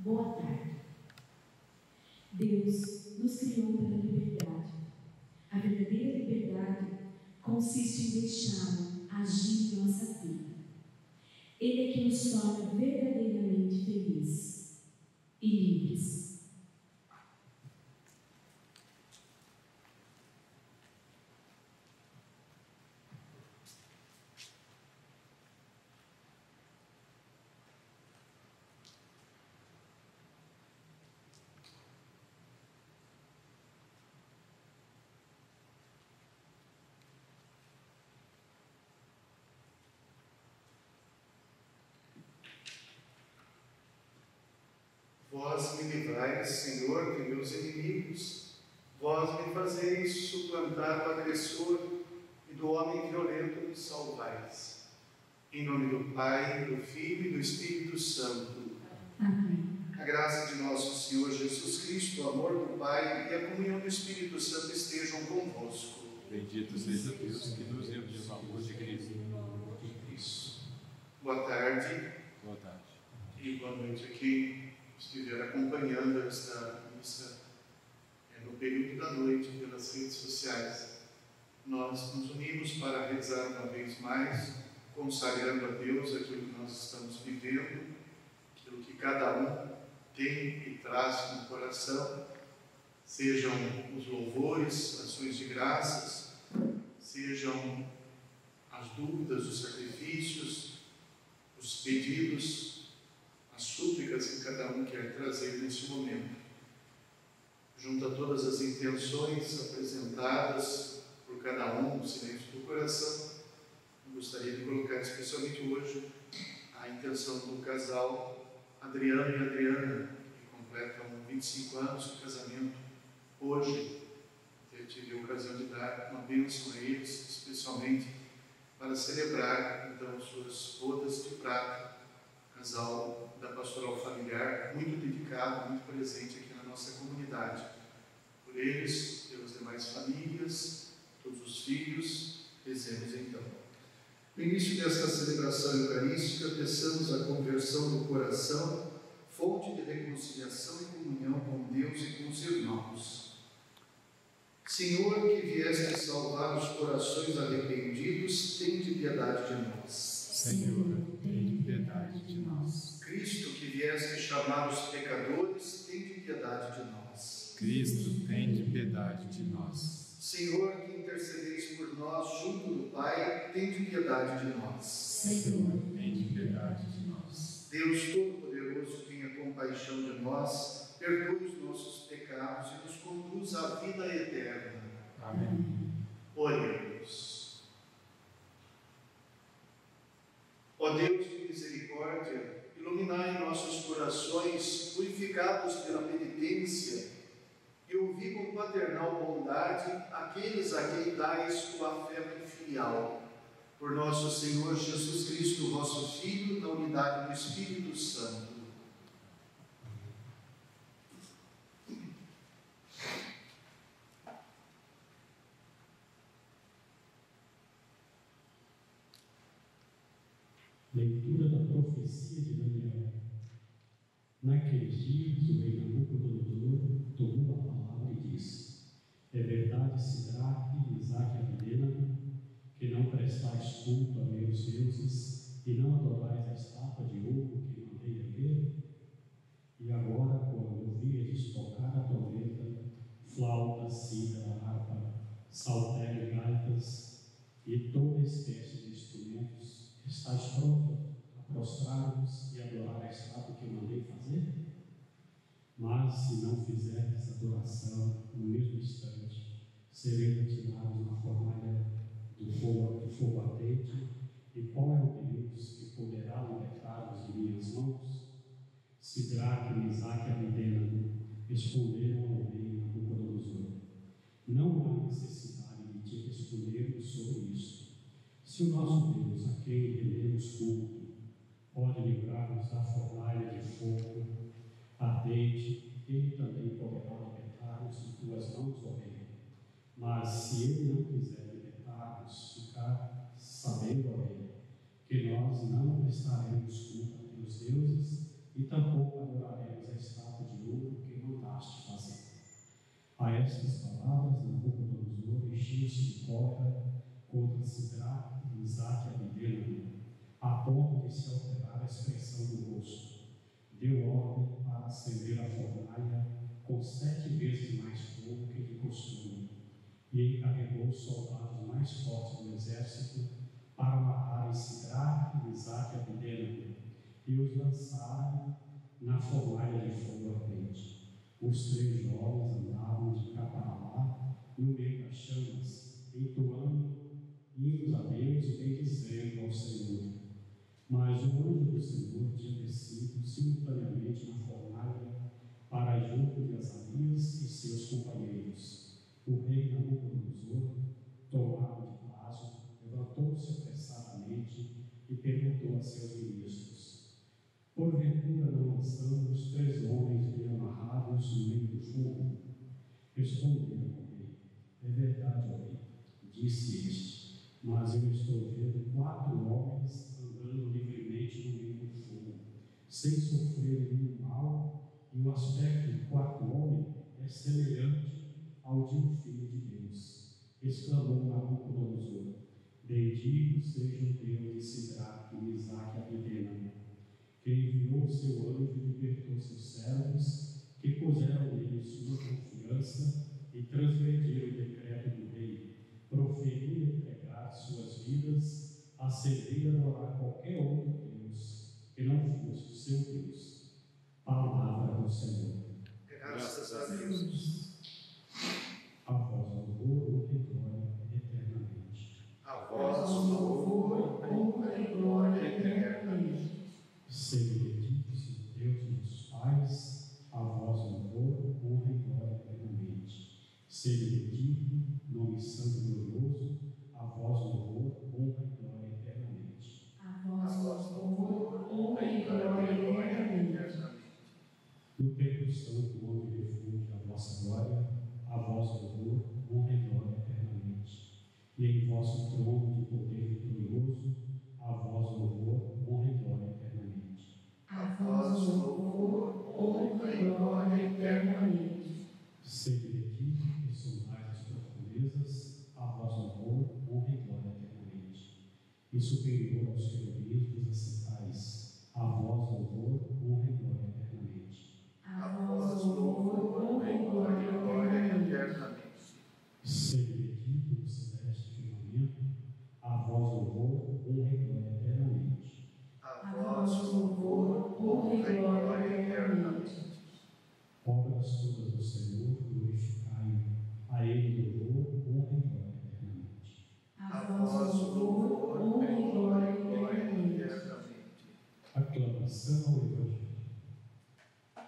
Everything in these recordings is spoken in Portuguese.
Boa tarde. Deus nos criou para a liberdade. A verdadeira liberdade consiste em deixá-lo agir em nossa vida. Ele é que nos torna verdadeiramente felizes e livres. Vós me livrais, Senhor, de meus inimigos. Vós me fazeis suplantar o agressor e do homem violento me salvais. Em nome do Pai, do Filho e do Espírito Santo. Amém. A graça de nosso Senhor Jesus Cristo, o amor do Pai e a comunhão do Espírito Santo estejam convosco. Bendito seja Deus que nos reuniu no amor de Cristo. Boa tarde. Boa tarde. E boa noite a quem estiver acompanhando esta missa no período da noite pelas redes sociais. Nós nos unimos para rezar uma vez mais, consagrando a Deus aquilo que nós estamos vivendo, aquilo que cada um tem e traz no coração, sejam os louvores, ações de graças, sejam as dúvidas, os sacrifícios, os pedidos, as súplicas que cada um quer trazer neste momento. Junto a todas as intenções apresentadas por cada um no silêncio do coração, eu gostaria de colocar especialmente hoje a intenção do casal Adriano e Adriana, que completam 25 anos de casamento hoje. Eu tive a ocasião de dar uma bênção a eles, especialmente para celebrar então suas bodas de prata, casal da pastoral familiar, muito dedicado, muito presente aqui na nossa comunidade. Por eles, pelas demais famílias, todos os filhos, rezemos então. No início desta celebração eucarística, peçamos a conversão do coração, fonte de reconciliação e comunhão com Deus e com os irmãos. Senhor, que vieste salvar os corações arrependidos, tende piedade de nós. Senhor, tende piedade de nós. Cristo, que vieste chamar os pecadores, tende piedade de nós. Cristo, tende piedade de nós. Senhor, que intercedeis por nós junto do Pai, tende piedade de nós. Senhor, tende piedade de nós. Deus Todo-Poderoso, tenha compaixão de nós, perdoe os nossos pecados e nos conduz à vida eterna. Amém. Oremos. Ó Deus de misericórdia, iluminai nossos corações, purificados pela penitência, e ouvi com paternal bondade aqueles a quem dais o afeto filial. Por nosso Senhor Jesus Cristo, vosso Filho, na unidade do Espírito Santo. Leitura da profecia de Daniel. Naqueles dias, o rei Nabucodonosor tomou a palavra e disse: É verdade, Sidraque, Misaque e Abdênago, que não prestais culto a meus deuses e não adorais a estátua de ouro que mandei erguer? E agora, quando ouvirdes tocar a trombeta, flauta, cítara, harpa, saltério, gaitas e toda espécie de instrumentos, estáis prontos a prostrar-vos e adorar a estátua que eu mandei fazer? Mas se não fizerdes adoração no mesmo instante, sereis atirados na fornalha do fogo ardente. E qual é o Deus que poderá libertar-vos de minhas mãos? Sidraque, Misaque e Abdênago responderam ao rei Nabucodonosor: Não há necessidade de te respondermos sobre isso. Se o nosso Deus, a quem rendemos culto, pode livrar-nos da fornalha de fogo ardente, ele também poderá libertar-nos de tuas mãos, ó rei. Mas se ele não quiser libertar-nos, ficar sabendo, ó rei, que nós não prestaremos culto a teus deuses e tampouco adoraremos a estátua de ouro que mandaste fazer. A estas palavras, Nabucodonosor encheu-se de cólera contra Sidraque, Misaque e Abdênago, a ponto de se alterar a expressão do rosto. Deu ordem para acender a fornalha com 7 vezes mais fogo que de costume, e encarregou os soldados mais fortes do exército para matarem Sidraque, Misaque e Abdênago, e os lançaram na fornalha de fogo ardente. Os 3 jovens andavam de cá para lá, no meio das chamas, entoando hinos a Deus e bendizendo ao Senhor. Mas o anjo do Senhor tinha descido simultaneamente na fornalha para junto de Azarias e seus companheiros. O rei Nabucodonosor, tomado de pasmo, levantou-se apressadamente e perguntou a seus ministros: Porventura não lançamos 3 homens bem amarrados no meio do fogo? Responderam ao rei: É verdade, ó rei. disse este, mas eu estou vendo 4 homens andando livremente no meio do fogo, sem sofrer nenhum mal, e o aspecto do 4º homem é semelhante ao de um filho de Deus. Exclamou Nabucodonosor: Bendito seja o Deus de Sidraque, Misaque e Abednego, que enviou seu anjo e libertou seus servos, que puseram nele sua confiança e transgrediram o decreto do rei, proferiram entregar suas vidas a servir e adorar qualquer outro Deus que não fosse o seu Deus. Palavra do Senhor. Graças a Deus. A vós louvor, honra e glória eternamente. A vós louvor, honra e glória eternamente. Sede benditos, Deus nossos pais, a vós louvor, honra e glória eternamente. Sede bendito, nome santo e glorioso, a vós louvor, honra e glória eternamente. A vós louvor, honra e glória eternamente. No templo santo, onde refugia a vossa glória, a vós louvor, honra e glória eternamente. E em vosso trono de poder vitorioso, a vós louvor, honra e glória eternamente. A vós louvor, honra e glória eternamente. Sede benditos que sondais as profundezas, a vós louvor, honra e glória eternamente. E superior aos querubins vos assentais, a vós louvor, honra e glória eternamente. A vós louvor, honra e glória eternamente. Sede bendito do celeste firmamento, a vós louvor, honra e glória eternamente. A vós louvor, honra e glória eternamente. Obras todas do Senhor, glorificai a Ele louvor, honra e glória eternamente. A vós louvor, honra e glória eternamente. Aclamação ao Evangelho.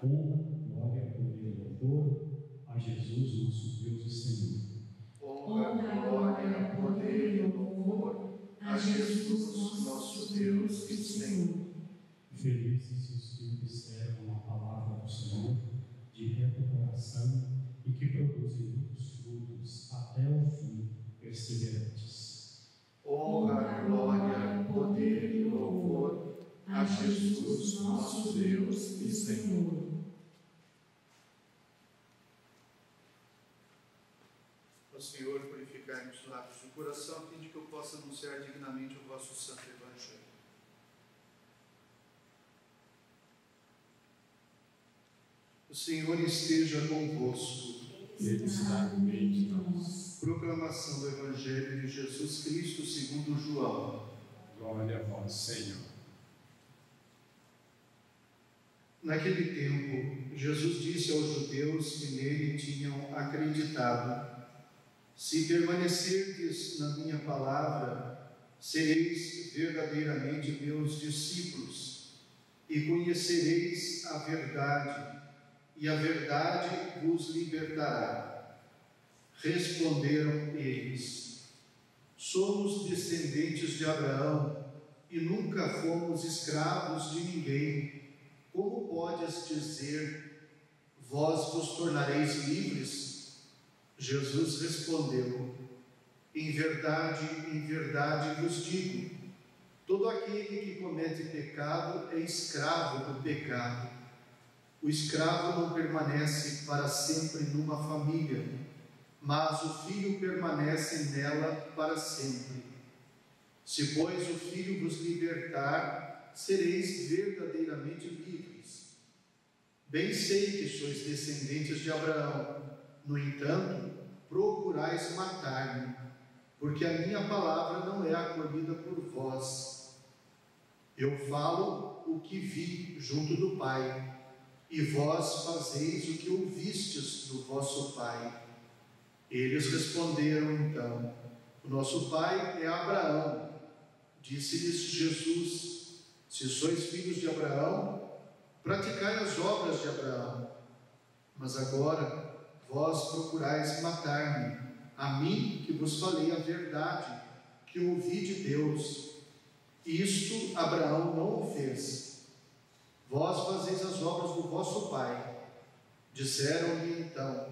Honra, glória, poder e louvor a Jesus, nosso Deus e Senhor. Honra, glória, poder e louvor a Jesus, nosso Deus e Senhor. Felizes os que observam a palavra do Senhor de reto coração e que produzem muitos frutos até o fim, perseverantes. Honra, glória, poder e louvor a Jesus, nosso Deus e Senhor. Ó Senhor, purificai-nos os lábios do coração, a fim de que eu possa anunciar dignamente o vosso santo Evangelho. O Senhor esteja convosco. Ele está no meio de nós. Proclamação do Evangelho de Jesus Cristo segundo João. Glória a vós, Senhor. Naquele tempo, Jesus disse aos judeus que nele tinham acreditado: Se permanecerdes na minha palavra, sereis verdadeiramente meus discípulos, e conhecereis a verdade, e a verdade vos libertará. Responderam eles: Somos descendentes de Abraão, e nunca fomos escravos de ninguém. Como podes dizer, vós vos tornareis livres? Jesus respondeu: em verdade vos digo, todo aquele que comete pecado é escravo do pecado. O escravo não permanece para sempre numa família, mas o filho permanece nela para sempre. Se, pois, o filho vos libertar, sereis verdadeiramente livres. Bem sei que sois descendentes de Abraão, no entanto, procurais matar-me, porque a minha palavra não é acolhida por vós. Eu falo o que vi junto do Pai, e vós fazeis o que ouvistes do vosso pai. Eles responderam então: o nosso pai é Abraão. Disse-lhes Jesus: se sois filhos de Abraão, praticai as obras de Abraão. Mas agora vós procurais matar-me, a mim que vos falei a verdade, que ouvi de Deus. Isto Abraão não o fez. Vós fazeis as obras do vosso pai. Disseram-lhe então: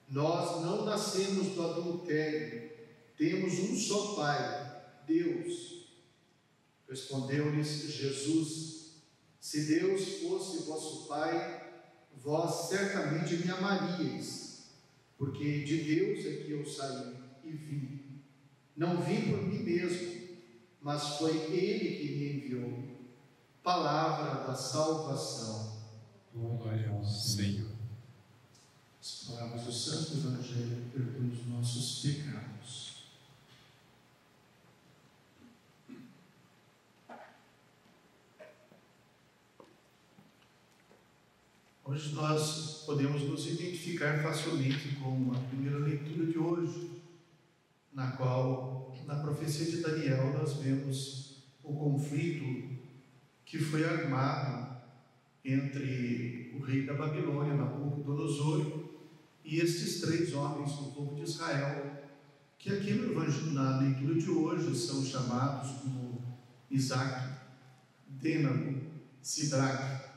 nós não nascemos do adultério, Temos um só Pai, Deus. Respondeu-lhes Jesus: se Deus fosse vosso Pai, vós certamente me amaríeis, porque de Deus é que eu saí e vim. Não vim por mim mesmo, mas foi Ele que me enviou. Palavra da salvação. Glória ao Senhor. As palavras do Santo Evangelho perdoam os nossos pecados. Hoje nós podemos nos identificar facilmente com a primeira leitura de hoje, na qual, na profecia de Daniel, nós vemos o conflito que foi armado entre o rei da Babilônia, Nabucodonosor, e estes 3 homens do povo de Israel, que aqui na leitura de hoje são chamados como Misaque, Abednego, Sidraque,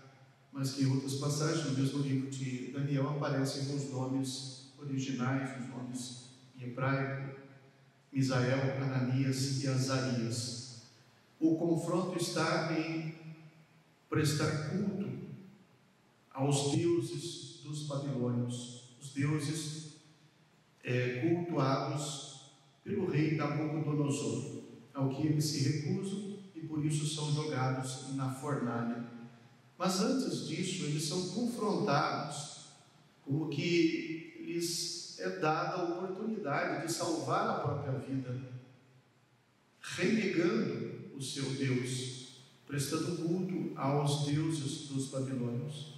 mas que em outras passagens, no mesmo livro de Daniel, aparecem com os nomes originais, os nomes em hebraico, Misael, Ananias e Azarias. O confronto está em prestar culto aos deuses dos babilônios, os deuses cultuados pelo rei Nabucodonosor, ao que eles se recusam e por isso são jogados na fornalha. Mas antes disso, eles são confrontados, como que lhes é dada a oportunidade de salvar a própria vida, renegando o seu Deus, prestando culto aos deuses dos babilônios.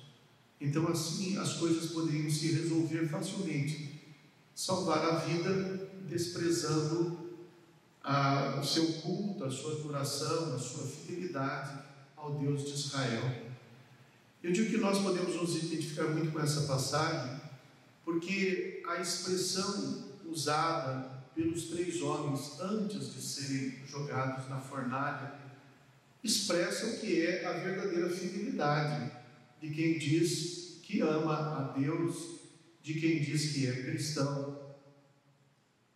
Então, assim, as coisas poderiam se resolver facilmente: salvar a vida desprezando o seu culto, a sua adoração, a sua fidelidade ao Deus de Israel. Eu digo que nós podemos nos identificar muito com essa passagem, porque a expressão usada pelos 3 homens antes de serem jogados na fornalha expressa o que é a verdadeira fidelidade de quem diz que ama a Deus, de quem diz que é cristão.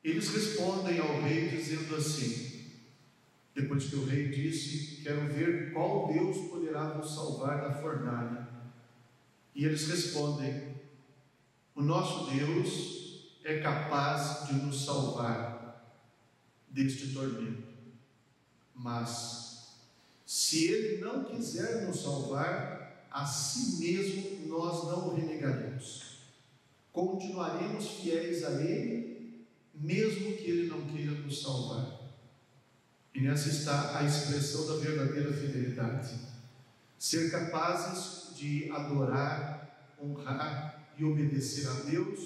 Eles respondem ao rei dizendo assim, depois que o rei disse: quero ver qual Deus poderá nos salvar da fornalha. E eles respondem: o nosso Deus é capaz de nos salvar deste tormento, mas se Ele não quiser nos salvar, a si mesmo nós não o renegaremos. Continuaremos fiéis a Ele, mesmo que Ele não queira nos salvar. E nessa está a expressão da verdadeira fidelidade: ser capazes de adorar, honrar e obedecer a Deus,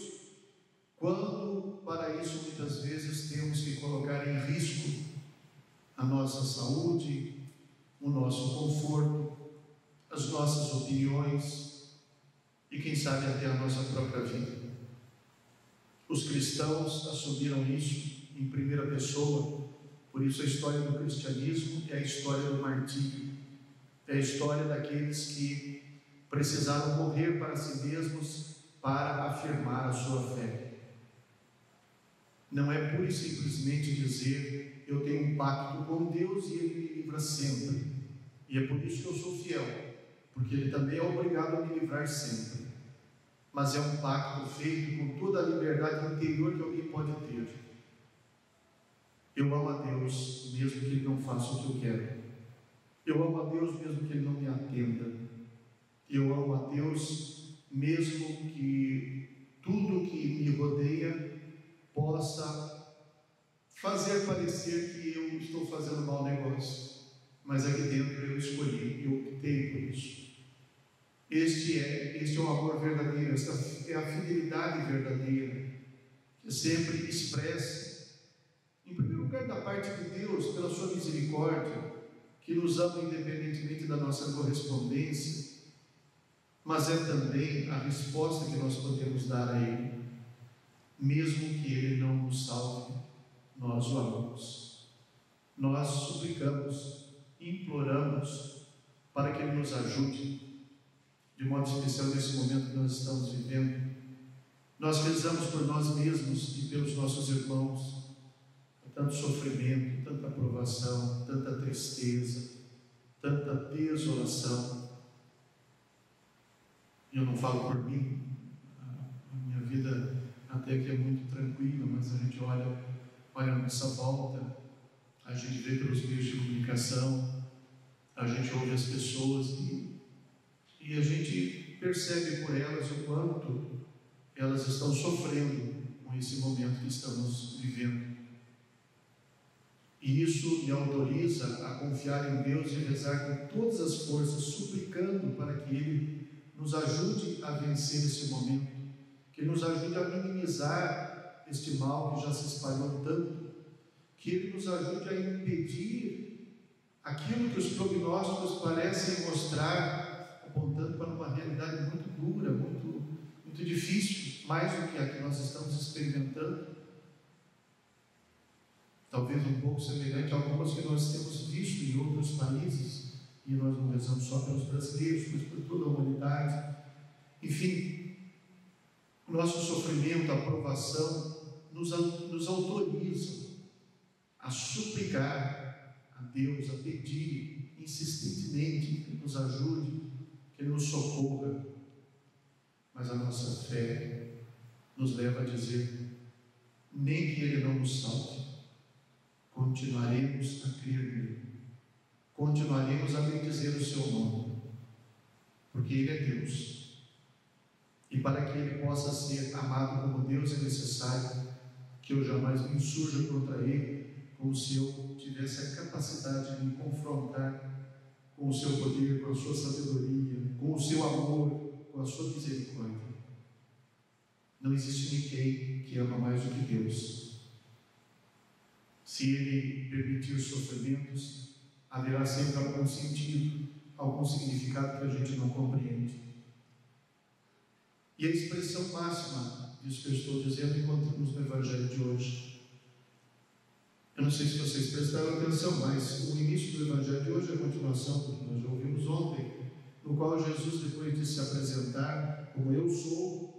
quando para isso muitas vezes temos que colocar em risco a nossa saúde, o nosso conforto, as nossas opiniões e quem sabe até a nossa própria vida. Os cristãos assumiram isso em primeira pessoa. Por isso a história do cristianismo é a história do martírio, é a história daqueles que precisaram morrer para si mesmos para afirmar a sua fé. Não é pura e simplesmente dizer: eu tenho um pacto com Deus e Ele me livra sempre, e é por isso que eu sou fiel, porque Ele também é obrigado a me livrar sempre. Mas é um pacto feito com toda a liberdade interior que alguém pode ter. Eu amo a Deus, mesmo que Ele não faça o que eu quero. Eu amo a Deus, mesmo que Ele não me atenda. Eu amo a Deus, mesmo que tudo que me rodeia possa fazer parecer que eu estou fazendo mau negócio. Mas aqui dentro eu escolhi, eu optei por isso. Este é o amor verdadeiro, esta é a fidelidade verdadeira, que é sempre expressa, em primeiro lugar, da parte de Deus, pela sua misericórdia, que nos ama independentemente da nossa correspondência, mas é também a resposta que nós podemos dar a Ele, mesmo que Ele não nos salve, nós o amamos. Nós suplicamos, imploramos para que Ele nos ajude, de modo especial nesse momento que nós estamos vivendo. Nós rezamos por nós mesmos e pelos nossos irmãos, tanto sofrimento, tanta provação, tanta tristeza, tanta desolação. E eu não falo por mim, a minha vida até que é muito tranquila, mas a gente olha a nossa volta, a gente vê pelos meios de comunicação, a gente ouve as pessoas e a gente percebe por elas o quanto elas estão sofrendo com esse momento que estamos vivendo. E isso me autoriza a confiar em Deus e rezar com todas as forças, suplicando para que Ele nos ajude a vencer esse momento, que nos ajude a minimizar este mal que já se espalhou tanto, que Ele nos ajude a impedir aquilo que os prognósticos parecem mostrar, apontando para uma realidade muito dura, muito difícil, mais do que a que nós estamos experimentando. Talvez um pouco semelhante a algumas que nós temos visto em outros países, e nós não rezamos só pelos brasileiros, mas por toda a humanidade. Enfim, o nosso sofrimento, a provação, nos autorizam a suplicar a Deus, a pedir insistentemente que Ele nos ajude, que Ele nos socorra. Mas a nossa fé nos leva a dizer: nem que Ele não nos salve, continuaremos a crer nele, continuaremos a bendizer o seu nome, porque Ele é Deus. E para que Ele possa ser amado como Deus, é necessário que eu jamais me insurja contra Ele, como se eu tivesse a capacidade de me confrontar com o seu poder, com a sua sabedoria, com o seu amor, com a sua misericórdia. Não existe ninguém que ama mais do que Deus. Se Ele permitir sofrimentos, haverá sempre algum sentido, algum significado que a gente não compreende. E a expressão máxima disso que eu estou dizendo encontramos no Evangelho de hoje. Eu não sei se vocês prestaram atenção, mas o início do Evangelho de hoje é a continuação do que nós já ouvimos ontem, no qual Jesus, depois de se apresentar como eu sou,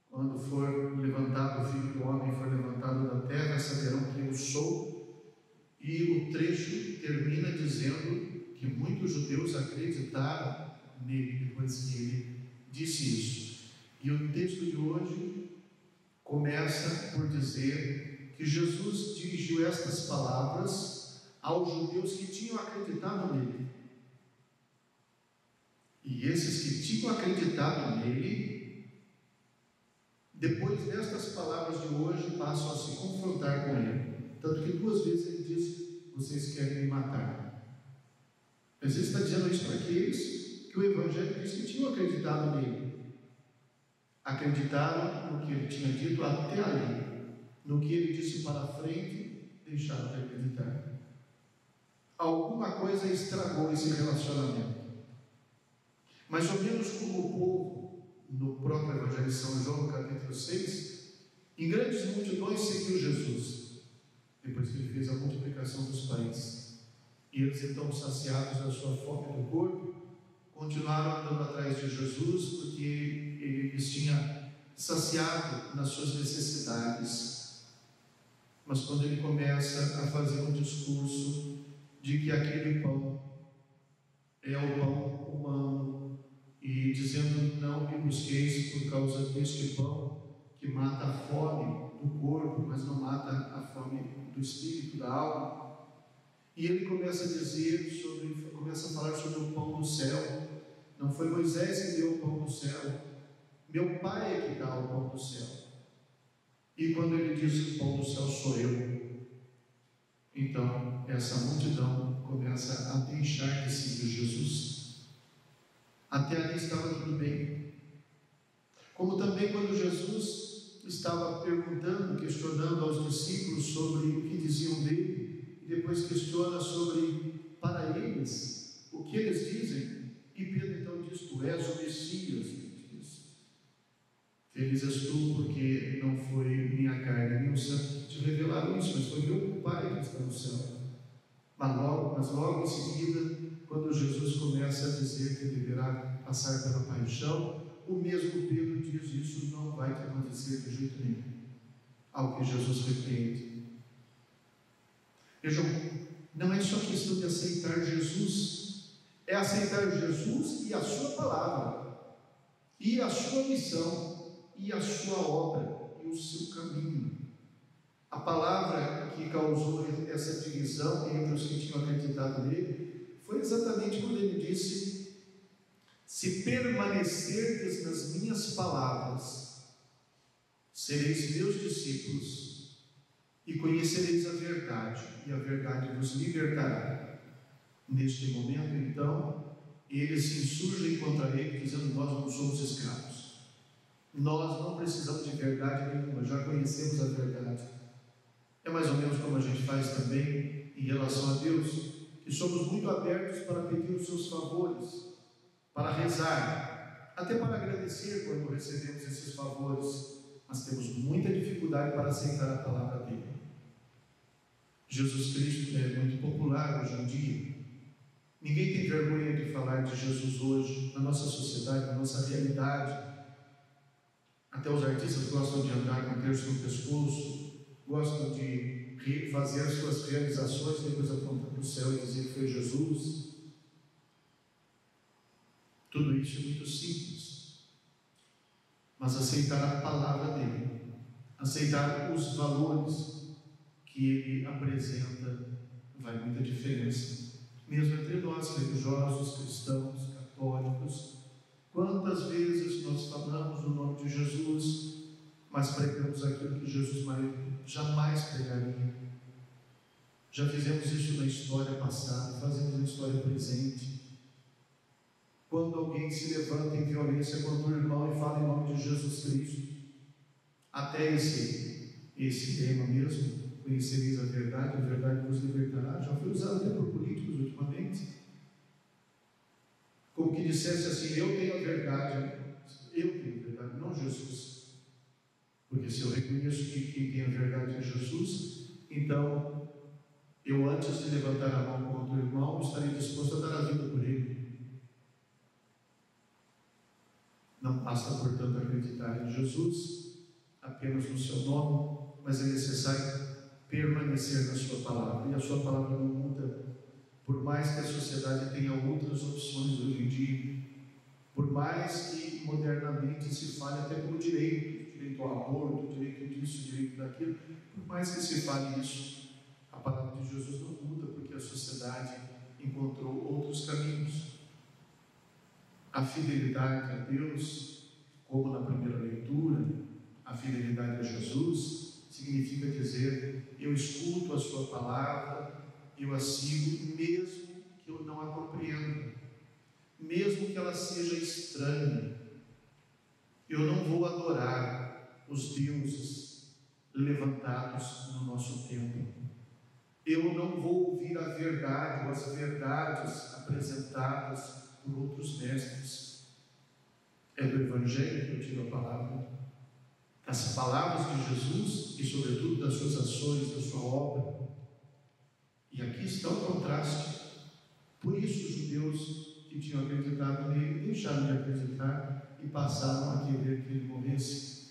quando for levantado o Filho do Homem, for levantado da terra, saberão que eu sou. E o trecho termina dizendo que muitos judeus acreditaram nele depois que ele disse isso. E o texto de hoje começa por dizer que Jesus dirigiu estas palavras aos judeus que tinham acreditado nele. E esses que tinham acreditado nele, depois destas palavras de hoje, passam a se confrontar com ele. Tanto que 2 vezes ele diz: vocês querem me matar. Mas ele está dizendo isso para aqueles que o Evangelho diz que tinham acreditado nele. Acreditaram no que ele tinha dito até ali, no que ele disse para frente, deixaram de acreditar. Alguma coisa estragou esse relacionamento. Mais ou menos como o povo, no próprio Evangelho de São João, no capítulo 6, em grandes multidões seguiu Jesus, depois que ele fez a multiplicação dos pães. E eles, então, saciados da sua fome do corpo, continuaram andando atrás de Jesus, porque ele lhes tinha saciado nas suas necessidades. Mas quando ele começa a fazer um discurso de que aquele pão é o pão humano, e dizendo: não me busqueis por causa deste pão que mata a fome do corpo, mas não mata a fome do espírito, da alma. E ele começa a começa a falar sobre o pão do céu. Não foi Moisés que deu o pão do céu, meu Pai é que dá o pão do céu. E quando ele diz que o pão do céu sou eu, então essa multidão começa a deixar de seguir Jesus. Até ali estava tudo bem. Como também quando Jesus estava perguntando, questionando aos discípulos sobre o que diziam dele, e depois questiona sobre, para eles, o que eles dizem. E Pedro então diz: tu és o Messias. Feliz és tu, porque não foi minha carne nem o sangue que te revelaram isso, mas foi meu Pai que está no céu. Mas logo em seguida, quando Jesus começa a dizer que deverá passar pela paixão, o mesmo Pedro diz: isso não vai te acontecer de jeito nenhum. Ao que Jesus repreende. Vejam, não é só questão de aceitar Jesus, é aceitar Jesus e a sua palavra, e a sua missão, e a sua obra, e o seu caminho. A palavra que causou essa divisão entre os que tinham acreditado nele foi exatamente quando ele disse: se permanecerdes nas minhas palavras, sereis meus discípulos e conhecereis a verdade, e a verdade vos libertará. Neste momento, então, eles se insurgem contra ele, dizendo: nós não somos escravos, nós não precisamos de verdade nenhuma, já conhecemos a verdade. É mais ou menos como a gente faz também em relação a Deus, que somos muito abertos para pedir os seus favores, para rezar, até para agradecer quando recebemos esses favores, mas temos muita dificuldade para aceitar a palavra dele. Jesus Cristo é muito popular hoje em dia. Ninguém tem vergonha de falar de Jesus hoje, na nossa sociedade, na nossa realidade. Até os artistas gostam de andar com um terço no pescoço, gostam de fazer as suas realizações, depois apontar para o céu e dizer que foi Jesus. Tudo isso é muito simples, mas aceitar a palavra dele, aceitar os valores que ele apresenta, vai muita diferença, mesmo entre nós, religiosos, cristãos, católicos. Quantas vezes nós falamos no nome de Jesus, mas pregamos aquilo que Jesus jamais pregaria. Já fizemos isso na história passada, fazemos na história presente. Quando alguém se levanta em violência contra o irmão e fala em nome de Jesus Cristo, até esse tema mesmo, conhecereis a verdade vos libertará, já foi usado até por políticos ultimamente, como que dissesse assim: eu tenho a verdade, não Jesus. Porque se eu reconheço que quem tem a verdade é Jesus, então eu, antes de levantar a mão contra o irmão, estarei disposto a dar a vida por ele. Não basta, portanto, acreditar em Jesus apenas no seu nome, mas é necessário permanecer na sua palavra, e a sua palavra não muda, por mais que a sociedade tenha outras opções hoje em dia, por mais que modernamente se fale até pelo direito ao aborto, direito disso, direito daquilo, por mais que se fale isso, a palavra de Jesus não muda, porque a sociedade encontrou outros caminhos. A fidelidade a Deus, como na primeira leitura, a fidelidade a Jesus significa dizer: eu escuto a sua palavra, eu a sigo, mesmo que eu não a compreenda, mesmo que ela seja estranha. Eu não vou adorar os deuses levantados no nosso tempo. Eu não vou ouvir a verdade ou as verdades apresentadas por outros mestres. É do Evangelho que eu tiro a palavra, as palavras de Jesus e, sobretudo, das suas ações, da sua obra. E aqui está o contraste. Por isso, os judeus que tinham acreditado nele deixaram de acreditar e passaram a querer que ele morresse.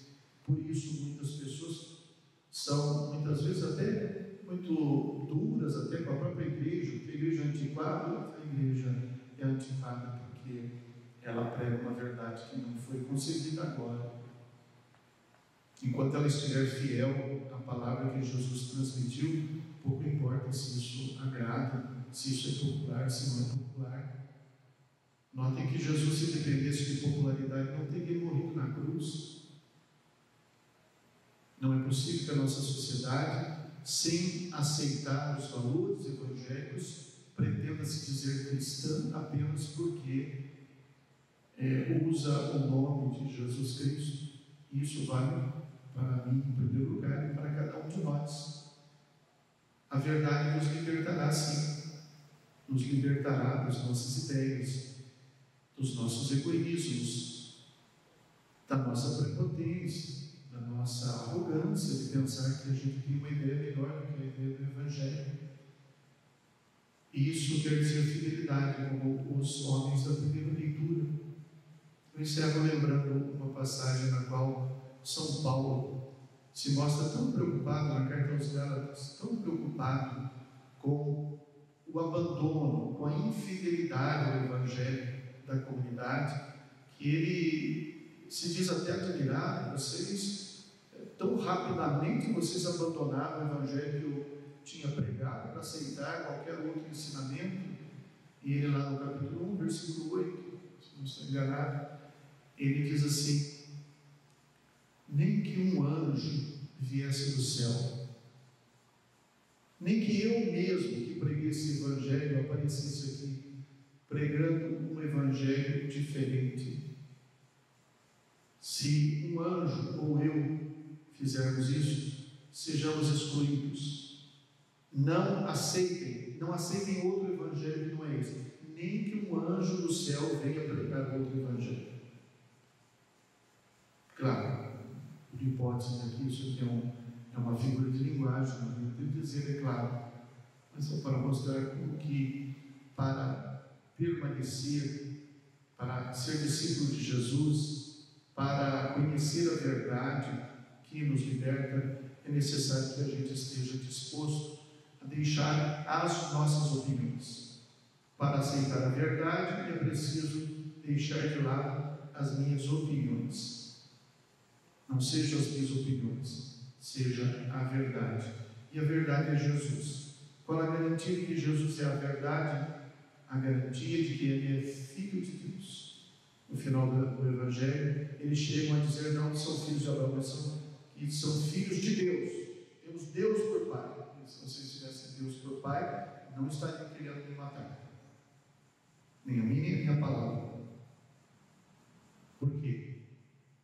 Por isso, muitas pessoas são, muitas vezes, até muito duras, até com a própria igreja, porque a igreja é antiquada. A igreja é antiquada porque ela prega uma verdade que não foi concebida agora. Enquanto ela estiver fiel à palavra que Jesus transmitiu, pouco importa se isso agrada, se isso é popular, se não é popular. Notem que Jesus, se dependesse de popularidade, não teria morrido na cruz. Não é possível que a nossa sociedade, sem aceitar os valores evangélicos, pretenda se dizer cristã apenas porque usa o nome de Jesus Cristo. E isso vale para mim, em primeiro lugar, e para cada um de nós. A verdade nos libertará, sim. Nos libertará das nossas ideias, dos nossos egoísmos, da nossa prepotência, da nossa arrogância de pensar que a gente tem uma ideia melhor do que a ideia do Evangelho. E isso quer dizer fidelidade, como os homens da primeira leitura. Eu encerro lembrando uma passagem na qual São Paulo se mostra tão preocupado na carta aos Gálatas, tão preocupado com o abandono, com a infidelidade ao Evangelho da comunidade, que ele se diz até admirado. Vocês, tão rapidamente, vocês abandonaram o Evangelho que eu tinha pregado para aceitar qualquer outro ensinamento. E ele lá no capítulo 1, versículo 8, se não estou enganado, ele diz assim: nem que um anjo viesse do céu, nem que eu mesmo que preguei esse Evangelho aparecesse aqui pregando um Evangelho diferente. Se um anjo ou eu fizermos isso, sejamos excluídos. Não aceitem outro Evangelho que não é esse. Nem que um anjo do céu venha pregar outro Evangelho. Claro, por hipótese aqui, isso é uma figura de linguagem, não tenho que dizer, é claro, mas é para mostrar como que para permanecer, para ser discípulo de Jesus, para conhecer a verdade que nos liberta, é necessário que a gente esteja disposto a deixar as nossas opiniões. Para aceitar a verdade, é preciso deixar de lado as minhas opiniões. Não sejam as minhas opiniões, seja a verdade. E a verdade é Jesus. Qual a garantia de que Jesus é a verdade? A garantia de que Ele é Filho de Deus. No final do Evangelho, eles chegam a dizer não que são filhos de Abraão, mas que são filhos de Deus. Temos Deus por Pai. E se vocês tivessem Deus por Pai, não estariam querendo me matar. Nem a mim, nem a minha palavra. Por quê?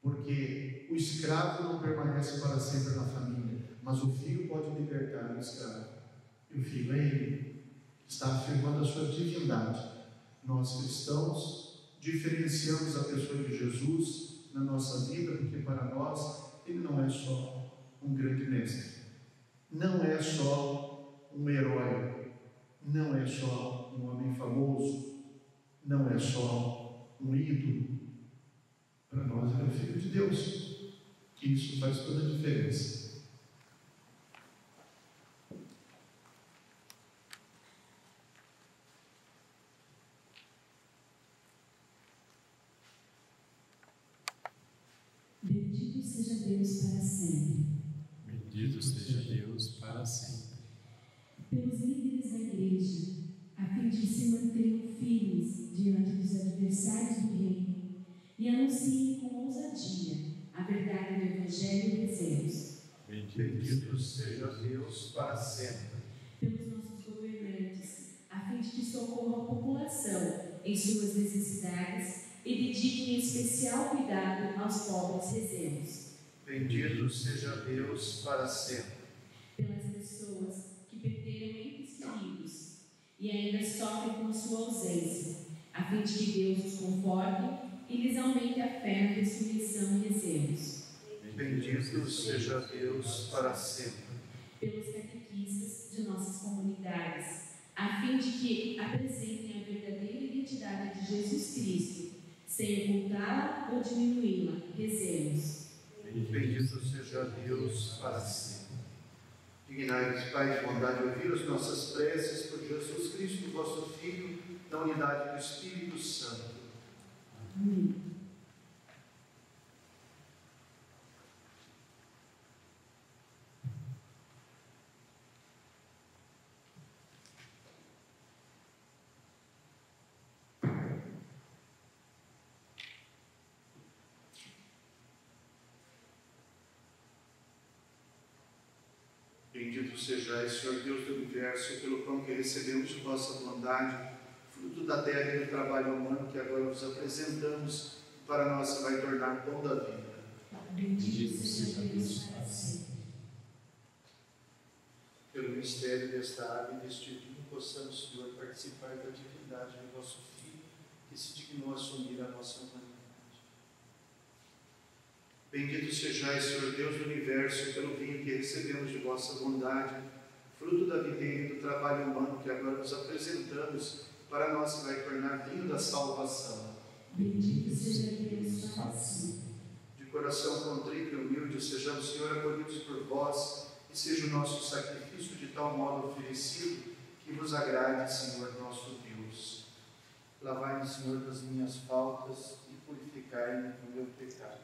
Porque o escravo não permanece para sempre na família, mas o filho pode libertar o escravo. E o filho é ele, que está afirmando a sua divindade. Nós cristãos diferenciamos a pessoa de Jesus na nossa vida, porque para nós ele não é só um grande mestre, não é só um herói, não é só um homem famoso, não é só um ídolo. Para nós ele é o Filho de Deus, que isso faz toda a diferença. Bendito seja Deus para sempre. Bendito seja Deus para sempre. Pelos líderes da igreja, a fim de se manterem firmes diante dos adversários do reino e anunciem com ousadia a verdade do Evangelho e rezemos. Bendito seja Deus para sempre. Pelos nossos governantes, a fim de que socorram a população em suas necessidades e dediquem especial cuidado aos pobres, rezemos. Bendito seja Deus para sempre. Pelas pessoas que perderam entes queridos e ainda sofrem com sua ausência, a fim de que Deus os conforte e lhes aumente a fé na ressurreição, rezemos. Bendito seja Deus para sempre. Pelos catequistas de nossas comunidades, a fim de que apresentem a verdadeira identidade de Jesus Cristo, sem ocultá-la ou diminuí-la, rezemos. Bendito seja Deus para sempre. Dignai-vos, Pai de bondade, ouvir as nossas preces por Jesus Cristo, vosso Filho, na unidade do Espírito Santo. Amém. Bendito sejais, Senhor Deus do Universo, pelo pão que recebemos de vossa bondade, fruto da terra e do trabalho humano que agora vos apresentamos, e para nós se vai tornar pão da vida. Bendito seja Deus para sempre. Pelo mistério desta água e deste vinho, possamos, Senhor, participar da divindade de vosso Filho, que se dignou assumir a nossa humanidade. Bendito sejais, Senhor Deus do Universo, pelo vinho que recebemos de vossa bondade, fruto da videira e do trabalho humano que agora nos apresentamos, para nós se vai tornar vinho da salvação. Bendito seja Deus para sempre. De coração contrito e humilde, sejamos, Senhor, acolhidos por vós, e seja o nosso sacrifício de tal modo oferecido, que vos agrade, Senhor nosso Deus. Lavai-me, Senhor, das minhas faltas e purificai-me do meu pecado.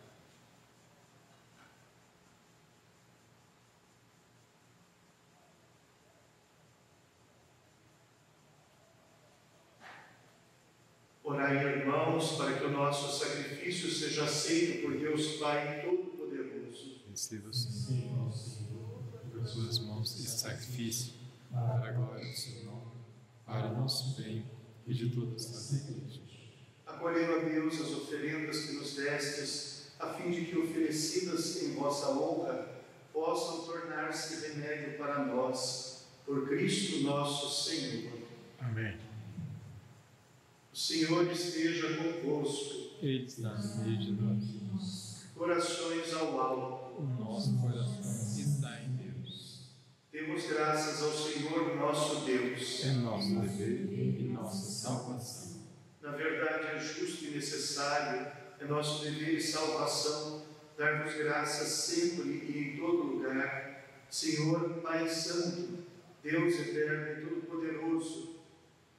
Orai, irmãos, para que o nosso sacrifício seja aceito por Deus Pai Todo-Poderoso. Receba, Senhor, por suas mãos esse sacrifício, para a glória do seu nome, para o nosso bem e de todas as igrejas. Acolhendo a Deus as oferendas que nos destes, a fim de que, oferecidas em vossa honra, possam tornar-se remédio para nós, por Cristo nosso Senhor. Amém. O Senhor esteja convosco. Ele está no meio de nós. Corações ao alto. O nosso coração está em Deus. Demos graças ao Senhor nosso Deus. É nosso dever e nossa salvação. Na verdade, é justo e necessário, é nosso dever e salvação, dar-vos graças sempre e em todo lugar, Senhor, Pai Santo, Deus eterno e todo-poderoso.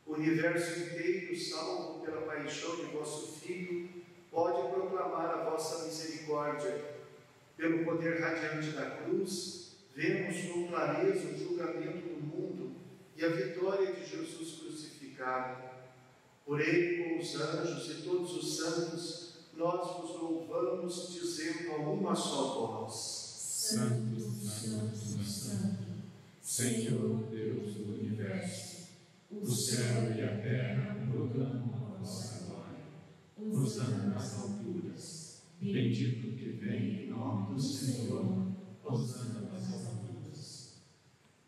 O universo inteiro, salvo pela paixão de vosso Filho, pode proclamar a vossa misericórdia. Pelo poder radiante da cruz, vemos com clareza o julgamento do mundo e a vitória de Jesus crucificado. Por ele, com os anjos e todos os santos, nós vos louvamos, dizendo a uma só voz: Santo, Santo, Santo, Senhor Deus do universo. O céu e a terra proclamam a vossa glória. Hosana nas alturas. Bendito que vem em nome do Senhor. Hosana nas alturas.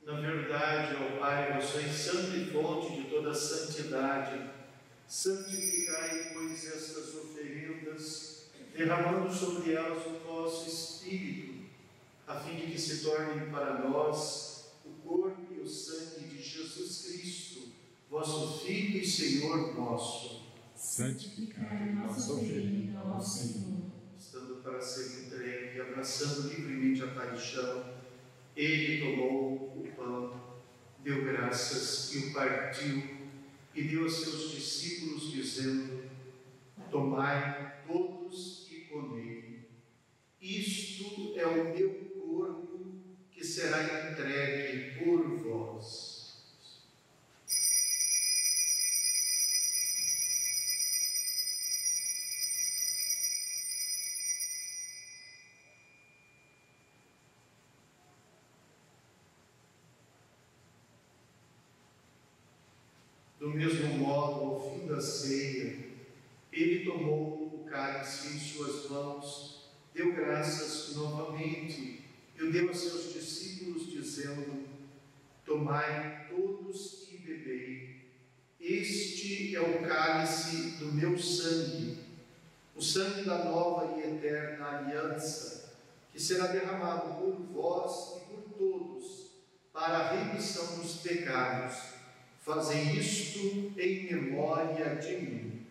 Na verdade, ó Pai, vós sois santo e fonte de toda santidade. Santificai, pois, estas oferendas, derramando sobre elas o vosso Espírito, a fim de que se tornem para nós o corpo e o sangue de Jesus Cristo, vosso Filho e Senhor nosso. Santificai nossa oferenda ao Senhor. Estando para ser entregue e abraçando livremente a paixão, ele tomou o pão, deu graças e o partiu, e deu a seus discípulos, dizendo: tomai todos e comei. Isto é o meu corpo, que será entregue por vós. Do mesmo modo, ao fim da ceia, ele tomou o cálice em suas mãos, deu graças novamente e o deu a seus discípulos, dizendo: tomai todos e bebei. Este é o cálice do meu sangue, o sangue da nova e eterna aliança, que será derramado por vós e por todos, para a remissão dos pecados. Fazei isto em memória de mim.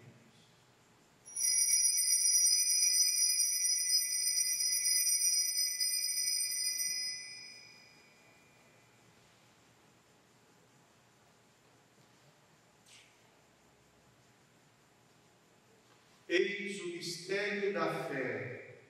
Eis o mistério da fé.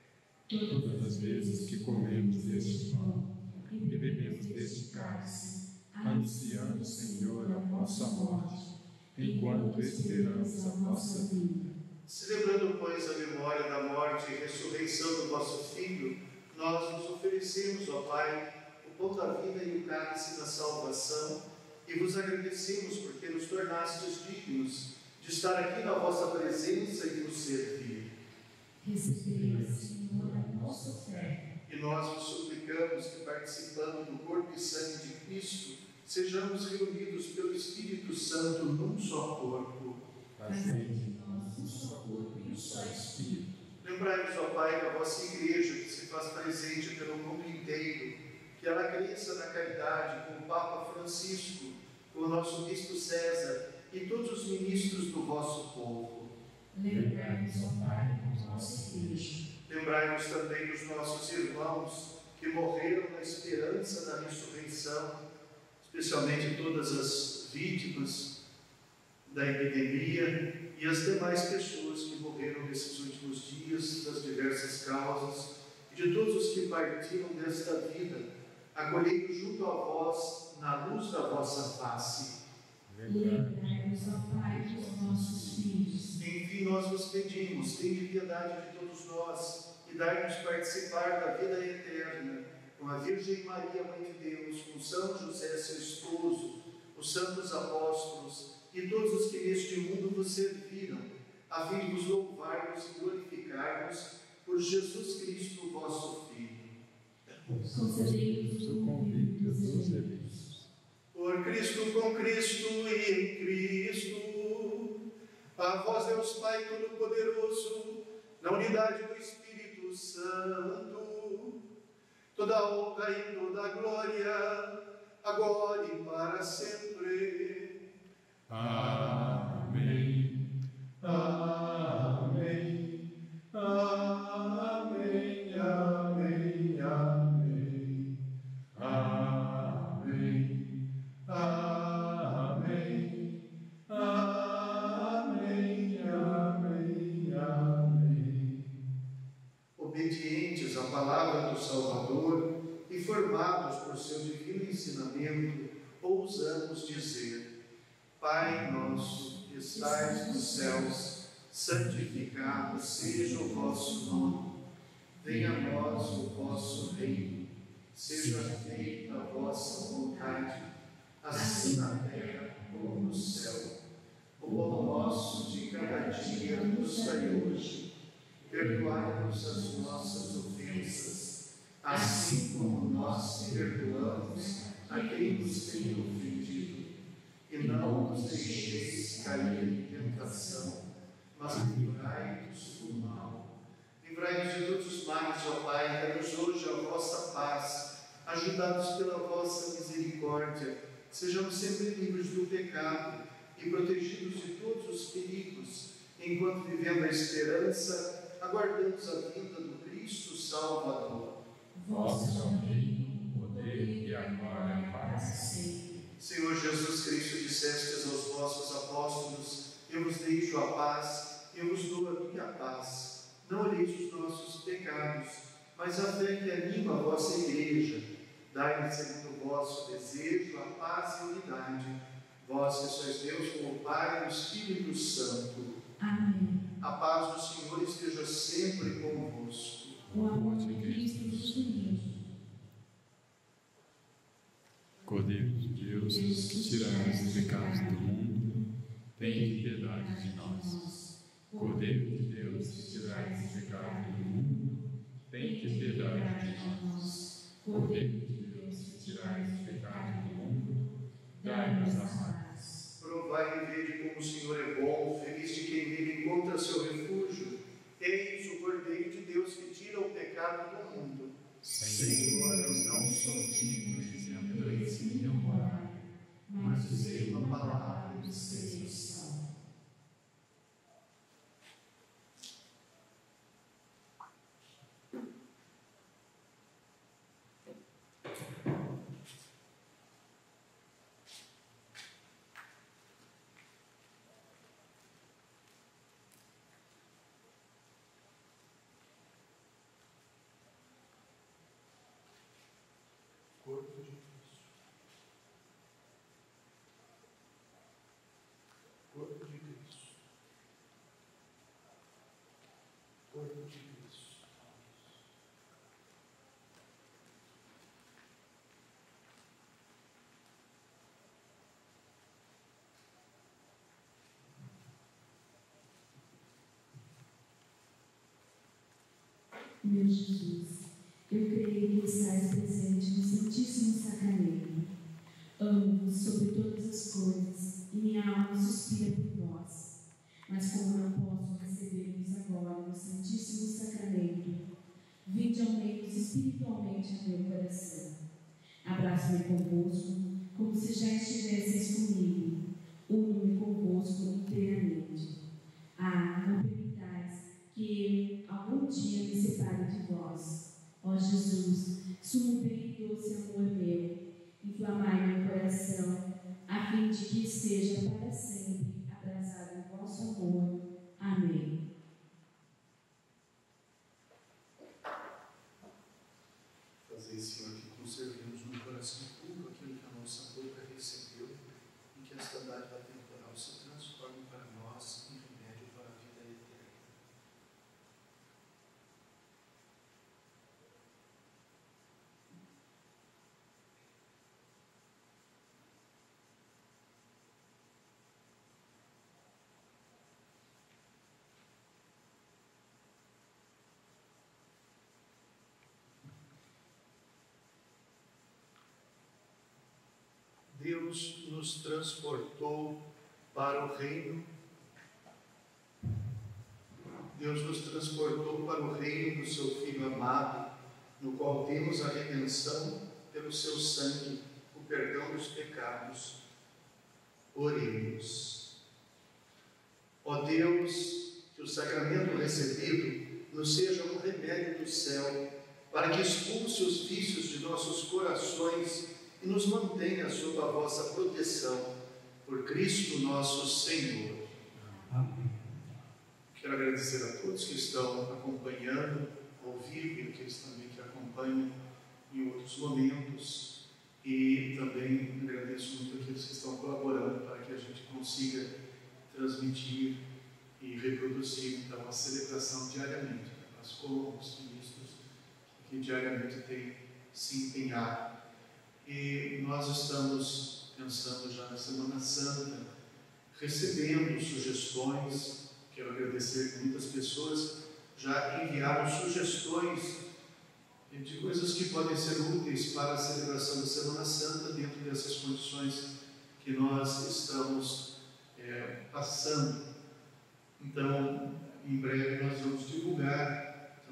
Todas as vezes que comemos deste pão e bebemos deste cálice, anunciando, Senhor, a vossa morte, enquanto esperamos a vossa vinda. Celebrando, pois, a memória da morte e ressurreição do vosso Filho, nós nos oferecemos, ó Pai, o pão da vida e o cálice da salvação, e vos agradecemos porque nos tornastes dignos de estar aqui na vossa presença e vos servir. Recebei, Senhor, a nossa oferta. E nós vos suplicamos que, participando do corpo e sangue de Cristo, sejamos reunidos pelo Espírito Santo num só corpo. Fazei de nós um só corpo e um só Espírito. Lembrai-vos, ó Pai, da vossa Igreja, que se faz presente pelo mundo inteiro, que ela cresça na caridade com o Papa Francisco, com o nosso Bispo César e todos os ministros do vosso povo. Lembrai-vos, ó Pai, da nossa Igreja. Lembrai-vos também dos nossos irmãos que morreram na esperança da ressurreição, especialmente todas as vítimas da epidemia e as demais pessoas que morreram nesses últimos dias, das diversas causas, e de todos os que partiram desta vida, acolhei-os junto a vós, na luz da vossa face. Lembrai-nos, ó Pai, dos nossos filhos. Enfim, nós vos pedimos, tende piedade de todos nós, e dai-nos participar da vida eterna, com a Virgem Maria, Mãe de Deus, com São José, seu esposo, os santos apóstolos, e todos os que neste mundo vos serviram, a fim de vos louvarmos e glorificarmos por Jesus Cristo, vosso Filho. Concedei-nos o convite dos eleitos. Por Cristo, com Cristo e em Cristo, a vós, Deus Pai Todo-Poderoso, na unidade do Espírito Santo, toda a honra e toda a glória, agora e para sempre. Amém. Amém. Amém. Amém. Amém. Amém. Amém. Amém. Amém. Amém. Obedientes à palavra do Salvador e formados por seu divino ensinamento, ousamos dizer: Pai nosso, que estais nos céus, santificado seja o vosso nome. Venha a nós o vosso reino. Seja feita a vossa vontade, assim na terra como no céu. O pão nosso de cada dia nos dai hoje. Perdoai-nos as nossas ofensas, assim como nós perdoamos a quem nos tem ofendido. E não nos deixeis cair em tentação, mas livrai-nos do mal. Livrai-nos de todos os males, ó Pai, dai-nos hoje a vossa paz, ajudados pela vossa misericórdia, sejamos sempre livres do pecado e protegidos de todos os perigos, enquanto vivendo a esperança, aguardamos a vinda do Cristo Salvador. Vosso é o reino, o poder e a glória para sempre. Senhor Jesus Cristo, dissestes aos vossos apóstolos: eu vos deixo a paz, eu vos dou a minha paz. Não olheis os nossos pecados, mas a fé que anima a vossa igreja. Dai-lhe, segundo o vosso desejo, a paz e a unidade. Vós que sois Deus com o Pai e o Espírito Santo. Amém. A paz do Senhor esteja sempre convosco. O amor de Cristo nos uniu. Cordeiro de Deus, que tirais os pecados do mundo, tem piedade de nós. Cordeiro de Deus, que tirais os pecados do mundo, tem piedade de nós. Cordeiro de Deus, que tirais os pecados do mundo, dai-nos a paz. Provai e vede como o Senhor é bom, feliz de quem nele encontra seu refúgio. Eis o Cordeiro de Deus que tira o pecado do mundo. Senhor, eu não sou digno de entrar em minha morada, mas dizei uma palavra e seja salvo. Corpo de Cristo. Corpo de Cristo. Corpo de Cristo. Meu Jesus, eu creio que estais presente no Santíssimo Sacramento. Amo-vos sobre todas as coisas e minha alma suspira por vós. Mas como não posso receber-vos agora no Santíssimo Sacramento, vinde ao menos espiritualmente a meu coração. Abraço-me convosco como se já estivesseis comigo. Uno-me convosco inteiramente. Ah, não permitais que eu algum dia me separe de vós. Ó Jesus, sumo bem e doce amor meu, inflamai meu coração Deus nos transportou para o reino. Deus nos transportou para o reino do seu Filho amado, no qual temos a redenção pelo seu sangue, o perdão dos pecados. Oremos. Ó Deus, que o sacramento recebido nos seja um remédio do céu, para que expulse os vícios de nossos corações e nos mantenha sob a vossa proteção, por Cristo nosso Senhor. Amém. Quero agradecer a todos que estão acompanhando ao vivo e aqueles também que acompanham em outros momentos, e também agradeço muito aqueles que estão colaborando para que a gente consiga transmitir e reproduzir então a celebração diariamente, as colunas, ministros que diariamente têm se empenhado. E nós estamos pensando já na Semana Santa, recebendo sugestões. Quero agradecer que muitas pessoas já enviaram sugestões de coisas que podem ser úteis para a celebração da Semana Santa dentro dessas condições que nós estamos passando. Então, em breve nós vamos divulgar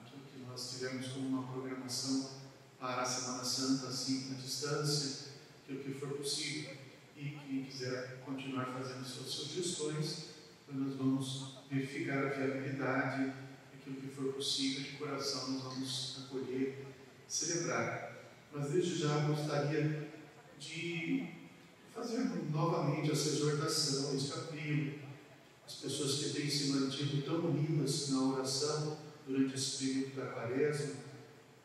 aquilo que nós tivemos como uma programação para a Semana Santa, assim, à distância, aquilo que for possível. E quem quiser continuar fazendo suas sugestões, nós vamos verificar a viabilidade, aquilo que for possível, de coração nós vamos acolher, celebrar. Mas desde já gostaria de fazer novamente essa exortação, esse apelo às pessoas que têm se mantido tão unidas na oração durante esse período da Quaresma.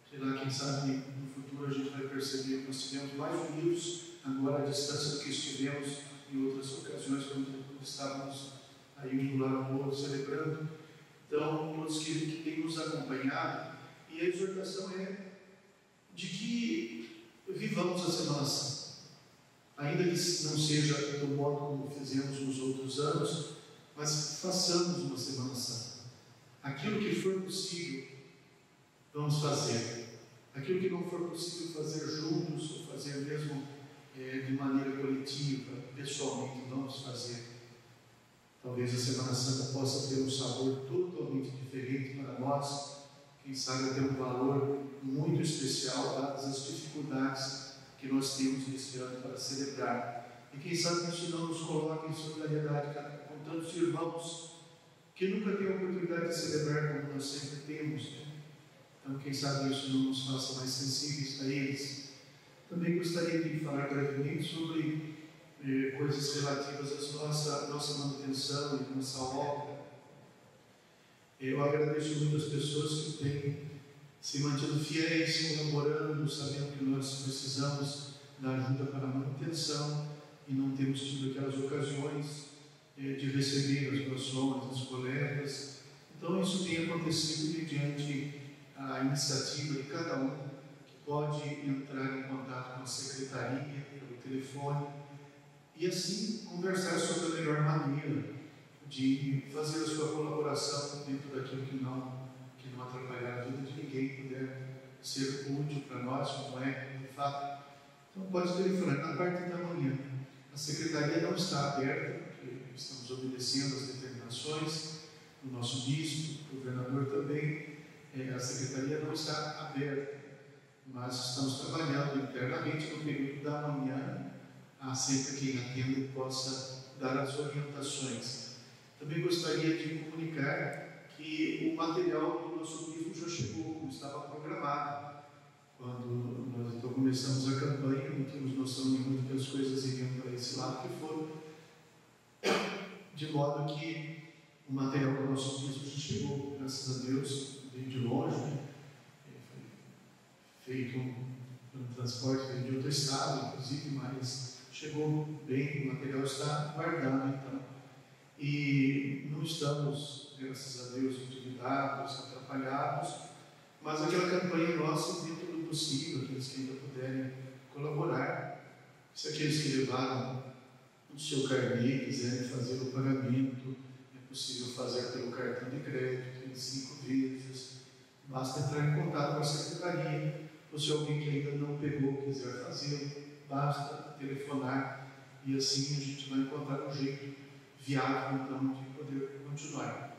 Sei lá, quem sabe no futuro a gente vai perceber que nós estivemos mais unidos agora à distância do que estivemos em outras ocasiões, quando estávamos aí um do lado do outro celebrando. Então, todos que têm nos acompanhado, e a exortação é de que vivamos a Semana Santa, ainda que não seja do modo como fizemos nos outros anos, mas façamos uma Semana Santa. Aquilo que for possível, vamos fazer. Aquilo que não for possível fazer juntos, ou fazer mesmo de maneira coletiva, pessoalmente, vamos fazer. Talvez a Semana Santa possa ter um sabor totalmente diferente para nós, quem sabe ter um valor muito especial, dadas as dificuldades que nós temos neste ano para celebrar. E quem sabe isso não nos coloca em solidariedade com tantos irmãos que nunca têm a oportunidade de celebrar como nós sempre temos, né? Então, quem sabe isso não nos faça mais sensíveis a eles. Também gostaria de falar brevemente sobre coisas relativas à nossa manutenção e nossa obra. Eu agradeço muito as pessoas que têm se mantido fiéis, colaborando, sabendo que nós precisamos da ajuda para a manutenção e não temos tido aquelas ocasiões de receber as doações, as coletas. Então, isso tem acontecido mediante a iniciativa de cada um, que pode entrar em contato com a secretaria, pelo telefone, e assim conversar sobre a melhor maneira de fazer a sua colaboração dentro daquilo que não atrapalhar a vida de ninguém, puder ser útil para nós, como é de fato. Então pode telefonar na parte da manhã. A secretaria não está aberta, porque estamos obedecendo às determinações do nosso bispo, do governador também. A secretaria não está aberta, mas estamos trabalhando internamente no período da manhã, sempre quem atenda possa dar as orientações. Também gostaria de comunicar que o material do nosso bispo já chegou, como estava programado. Quando nós então começamos a campanha, não tínhamos noção nenhuma de que as coisas iriam para esse lado que foram, de modo que o material do nosso bispo já chegou, graças a Deus, veio de longe, né? Foi feito um transporte de outro estado, inclusive, mas chegou bem, o material está guardado, então. E não estamos, graças a Deus, endividados, atrapalhados, mas aquela campanha nossa, dentro do possível, aqueles que ainda puderem colaborar, se aqueles que levaram o seu carnê quiserem fazer o pagamento, é possível fazer pelo cartão de crédito em 5 vezes, basta entrar em contato com a secretaria, ou se alguém que ainda não pegou quiser fazer, basta telefonar e assim a gente vai encontrar um jeito viável então de poder continuar.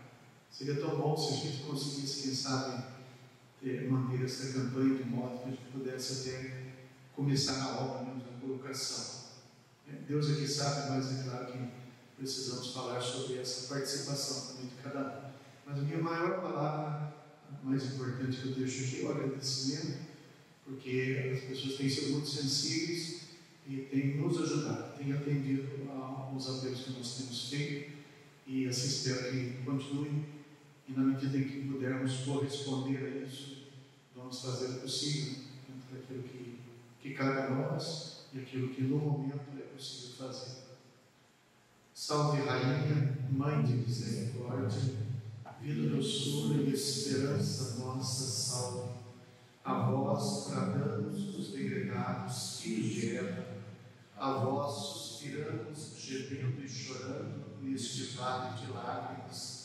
Seria tão bom se a gente conseguisse, quem sabe, manter essa campanha de modo que a gente pudesse até começar a obra, na colocação. Deus é que sabe, mas é claro que precisamos falar sobre essa participação também de cada um. Mas a minha maior palavra, a mais importante que eu deixo aqui, é o agradecimento, porque as pessoas têm sido muito sensíveis e têm nos ajudado, têm atendido aos apelos que nós temos feito, e assim espero que continuem, e na medida em que pudermos corresponder a isso, vamos fazer o possível dentro daquilo que cabe a nós e aquilo que no momento é possível fazer. Salve Rainha, Mãe de Misericórdia, vida, doçura e esperança nossa, salve. A vós bradamos os degredados filhos de Eva, a vós suspiramos, gemendo e chorando neste vale de lágrimas.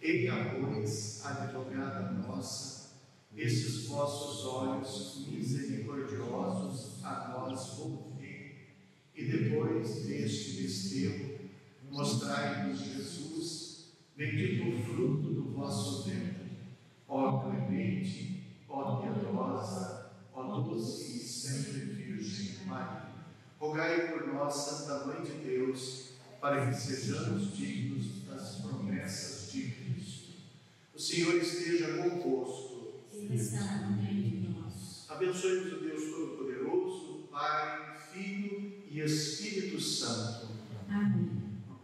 Ei, amores, advogada nossa, estes vossos olhos misericordiosos a nós volvei, e depois deste desterro, mostrai-nos Jesus, bendito o fruto do vosso ventre. Ó clemente, ó piedosa, ó doce e sempre Virgem Maria, rogai por nós, Santa Mãe de Deus, para que sejamos dignos das promessas de Cristo. O Senhor esteja convosco. Ele está no meio de nós. Abençoe-nos o Deus Todo-Poderoso, Pai, Filho e Espírito Santo. Amém.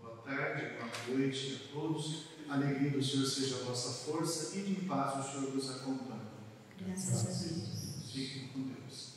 Boa tarde, boa noite a todos. A alegria do Senhor seja a vossa força e de paz o Senhor nos acompanhe. Graças a Deus. Fiquem com Deus.